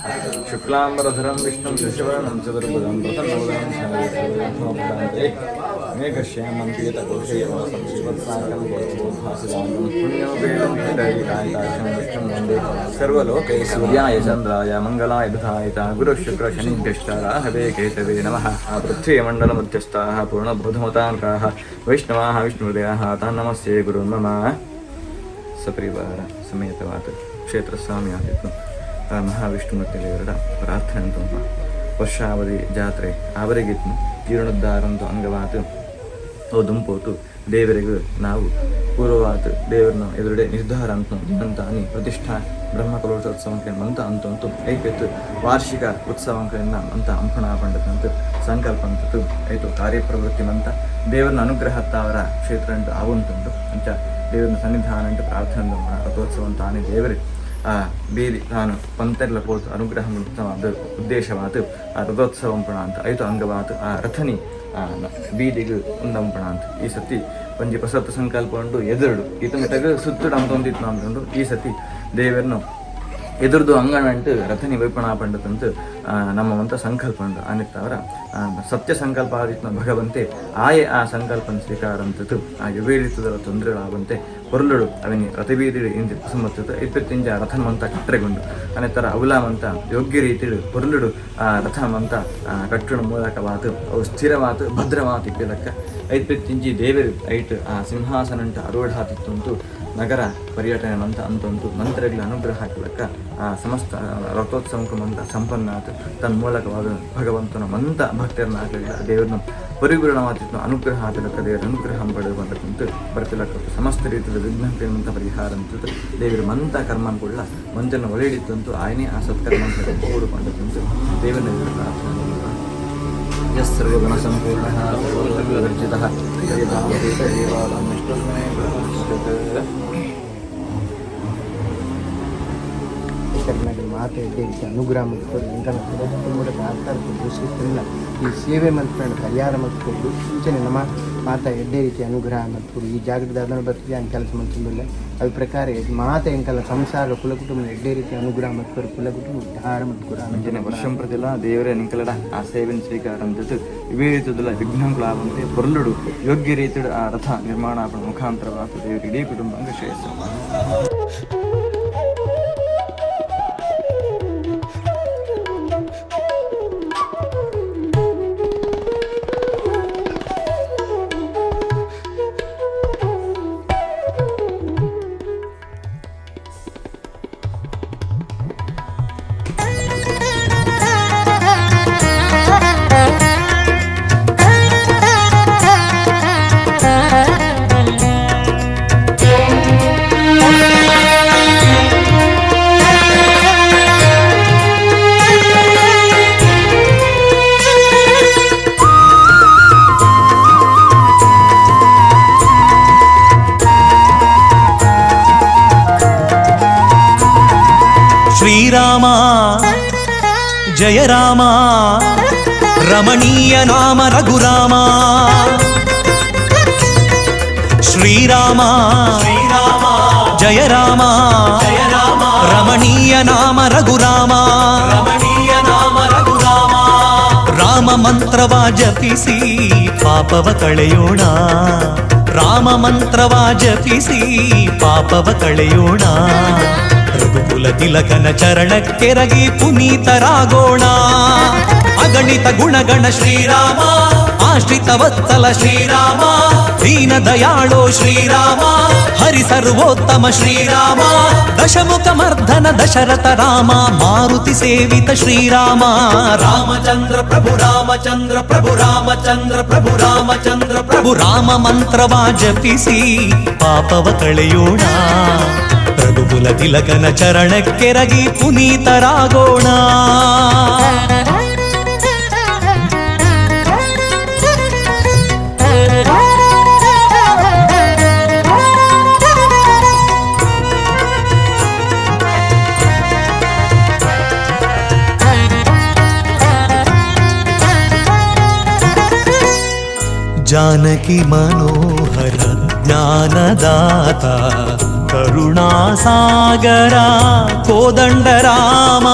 शुक्लांबरधरं विष्णुं शशिवर्णं चतुर्भुजं प्रसन्नवदनं मेघश्यामं पीतकोशयवासं श्रीवत्साङ्कल्पबोधासिदाङ्गं पुण्योपेदं हृदयिकायताक्षं विष्णुं वन्दे सर्वलोके सूर्याय चन्द्राय मङ्गलाय बुधायिता गुरुशुक्रशनिभ्यश्चाराहवे केतवे नमः। पृथ्वीमण्डलमध्यस्थाः पूर्णबोधमताङ्काः वैष्णवाः विष्णुहृदयाः तान् नमस्ते गुरुन् मम। ಸಪರಿವಾರ ಸಮೇತವಾದ ಕ್ಷೇತ್ರ ಸ್ವಾಮಿ ಆಗಿತ್ತು ಮಹಾವಿಷ್ಣುಮೂರ್ತಿಯವರ ಪ್ರಾರ್ಥನೆ ಅಂತ ವರ್ಷಾವಧಿ ಜಾತ್ರೆ ಅವರಿಗಿತ್ತು ಜೀರ್ಣೋದ್ಧಾರಂತು ಅಂಗವಾತು ಓ ದುಂಪೋತು ದೇವರಿಗೂ ನಾವು ಪೂರ್ವವಾತು ದೇವರನ್ನ ಎದುರುಡೆ ನಿರ್ಧಾರ ಅಂತ ದಿನಂತಾನಿ ಪ್ರತಿಷ್ಠಾ ಬ್ರಹ್ಮಕಲೋತ್ಸವಂಕ ಮಂತ ಅಂತಂತು ಐಪೆತ್ತು ವಾರ್ಷಿಕ ಉತ್ಸವಂಕನ್ನ ಅಂತ ಅಂಪಣ ಪಂಡತಂತು ಸಂಕಲ್ಪ ಅಂತದ್ದು ಆಯಿತು ಕಾರ್ಯಪ್ರವೃತ್ತಿ ಮಂತ ದೇವರನ್ನ ಅನುಗ್ರಹತ್ತ ಅವರ ಕ್ಷೇತ್ರ ಅಂಟು ಅವಂತುಂಟು ಅಂಚ ದೇವರನ್ನ ಸನ್ನಿಧಾನ ಅಂಟು ಪ್ರಾರ್ಥನೆ ರಥೋತ್ಸವಂ ತಾನೇ ದೇವರೇ ಆ ಬೀದಿ ತಾನು ಪಂತೆರ್ಲ ಪೋತು ಅನುಗ್ರಹ ಅದು ಉದ್ದೇಶವಾತು ಆ ರಥೋತ್ಸವಂ ಪುಣ ಅಂತ ಐತು ಅಂಗವಾತು ಆ ರಥನಿ ಬೀದಿಗೆ ಉಂದಂಪಣ ಅಂತ ಈ ಸತಿ ಒಂಜಿ ಹೊಸತ್ತು ಸಂಕಲ್ಪ ಉಂಟು ಎದುರುಡು ಈತ ಮಿಟಗ ಸುತ್ತುಡು ಅಂತೊಂದಿತ್ತು ನಮ್ದು ಈ ಸತಿ ದೇವರನ್ನು ಎದುರ್ದು ಅಂಗಣ ಅಂಟು ರಥನಿ ವೈಪಣ ಪಂಡತಂತು ನಮ್ಮ ಅಂತ ಸಂಕಲ್ಪ ಉಂಟು ಅನಿತ್ತವರ ಸತ್ಯ ಸಂಕಲ್ಪ ಆದಿತ್ನ ಭಗವಂತೆ ಆಯೆ ಆ ಸಂಕಲ್ಪನ ಸ್ವೀಕಾರ ಅಂತದ್ದು ಆ ಯುವೇಳಿತದ ತೊಂದರೆಗಳಾಗಂತೆ ಪೊರ್ಲುಡು ಅವನಿ ರಥಬೀದಿ ಇಂದು ಕುಸುಮತ್ತದು ಇಪ್ಪತ್ತಿಂಜ ರಥಮಂತ ಕಟ್ಟರೆಗೊಂಡು ಅನೇತರ ಅವಲಾಮಂತ ಯೋಗ್ಯ ರೀತಿಡು ಪೊರ್ಲುಡು ಆ ರಥಮಂತ ಕಟ್ಟುಣ ಮೂಲಕವಾತು ಅವು ಸ್ಥಿರವಾತು ಭದ್ರವಾತು ಇಪ್ಪಿದಕ್ಕ ಐತ್ಪತ್ತಿಂಜಿ ದೇವರು ಐಟ್ ಆ ಸಿಂಹಾಸನಂಟ ಅರೂಢಾತಿತ್ತಂತೂ ನಗರ ಪರ್ಯಟನೆ ಮಂತ ಅಂತಂತು ಮಂತ್ರಗಳ ಅನುಗ್ರಹ ಹಾಕಲಕ್ಕ ಆ ಸಮಸ್ತ ರಥೋತ್ಸವಕ್ಕೆ ಮಂತ ಸಂಪನ್ನ ಆತು ತನ್ನ ಮೂಲಕವಾದ ಭಗವಂತನ ಮಂತ ಭಕ್ತರನ್ನ ಆಗಲಿಲ್ಲ ದೇವ್ರನ್ನ ಪರಿಪೂರ್ಣವಾದ ಅನುಗ್ರಹ ಆತಲಕ್ಕ ದೇವರ ಅನುಗ್ರಹ ಪಡೆದು ಬಂದಕ್ಕಂತು ಬರ್ತಿಲಕ್ಕ ಸಮಸ್ತ ರೀತಿಯ ವಿಘ್ನತೆಯಂತ ಪರಿಹಾರ ಅಂತದ್ದು ದೇವರ ಮಂತ ಕರ್ಮನ ಕೂಡ ಮಂಜನ ಒಳೆಯಿಡಿತ್ತಂತೂ ಆಯನೇ ಆ ಸತ್ಕರ್ಮ ಅಂತ ಕೂಡಿಕೊಂಡಂತೂ ದೇವನ ಪ್ರಾರ್ಥನೆ ಯಸ್ಸರ್ವಗುಣ ಸಂಪೂರ್ಣಃ ಸರ್ವವಿಘ್ನವರ್ಜಿತಃ ಮಾತೆ ರೀತಿ ಅನುಗ್ರಹ ಮಾಡ್ಕೊಂಡು ಮೂಲಕ ಆರ್ಥಿಕ ದೃಷ್ಟಿಯಿಂದ ಈ ಸೇವೆ ಮಾಡ್ಕೊಂಡು ಪರಿಹಾರ ಮಾಡ್ಕೊಂಡು ಸೂಚನೆ ನಮ್ಮ ಮಾತ ಎಡ್ಡೆ ರೀತಿ ಅನುಗ್ರಹ ಮಾಡ್ಕೊಂಡು ಈ ಜಾಗದ ಅದನ್ನು ಬರ್ತೀವಿ ಹಂಗೆ ಕೆಲಸ ಮಾಡ್ಕೊಂಡಿಲ್ಲ ಅದ್ರ ಪ್ರಕಾರ ಮಾತ ಹೆಂಗಲ್ಲ ಸಂಸಾರ ಕುಲ ಕುಟುಂಬ ಎಡ್ಡೆ ರೀತಿ ಅನುಗ್ರಹ ಮಾಡ್ಕೊಂಡು ಕುಲ ಕುಟುಂಬ ಉದ್ಧಾರ ಮಾಡ್ಕೊಂಡು ಅಂಜನೆ ವರ್ಷಂ ಪ್ರತಿಲ್ಲ ದೇವರೇ ನಿಂಕಲಡ ಆ ಸೇವೆನ ಸ್ವೀಕಾರ ಅಂತದ್ದು ಇವೇ ರೀತಿಯದಲ್ಲ ವಿಘ್ನಗಳಾಗುವಂತೆ ಪೊರ್ಲುಡು ಯೋಗ್ಯ ರೀತಿಯ ಆ ರಥ ನಿರ್ಮಾಣ ಮುಖಾಂತರವಾದ ದೇವರ ಇಡೀ ಕುಟುಂಬ ಅಂಗ ಶ್ರೇಯಸ್ಸು. ಶ್ರೀರಾಮ ಜಯ ರಾಮ ರಮಣೀಯ ನಾಮ ರಘುರಾಮ ಶ್ರೀರಾಮ ಜಯ ರಾಮ ರಮಣೀಯ ನಾಮ ರಘುರಾಮ ರಾಮ ಮಂತ್ರವ ಜಪಿಸಿ ಪಾಪವ ಕಳೆಯೋಣ ರಾಮ ಮಂತ್ರವ ಜಪಿಸಿ ಪಾಪವ ಕಳೆಯೋಣ ರಘುಕುಲ ತಿಲಕನ ಚರಣಕ್ಕೆರಗಿ ಪುನೀತರಾಗೋಣ ಅಗಣಿತ ಗುಣಗಣ ಶ್ರೀರಾಮ ಆಶ್ರಿತ ವತ್ಸಲ ಶ್ರೀರಾಮ ದೀನ ದಯಾಳೋ ಶ್ರೀರಾಮ ಹರಿ ಸರ್ವೋತ್ತಮ ಶ್ರೀರಾಮ ದಶಮುಖ ಮರ್ಧನ ದಶರಥ ರಾಮ ಮಾರುತಿ ಸೇವಿತ ಶ್ರೀರಾಮ ರಾಮಚಂದ್ರ ಪ್ರಭು ರಾಮಚಂದ್ರ ಪ್ರಭು ರಾಮಚಂದ್ರ ಪ್ರಭು ರಾಮಚಂದ್ರ ಪ್ರಭು ರಾಮ ಮಂತ್ರವ ಜಪಿಸಿ ಪಾಪವ ಕಳೆಯೋಣ ರಘುಕುಲ ತಿಲಕನ ಚರಣಕ್ಕೆರಗಿ ಪುನೀತರಾಗೋಣ. ಜಾನಕಿ ಮನೋಹರ ಜ್ಞಾನದಾತ ಕರುಣಾಸಾಗರ ಕೋದಂಡರಾಮ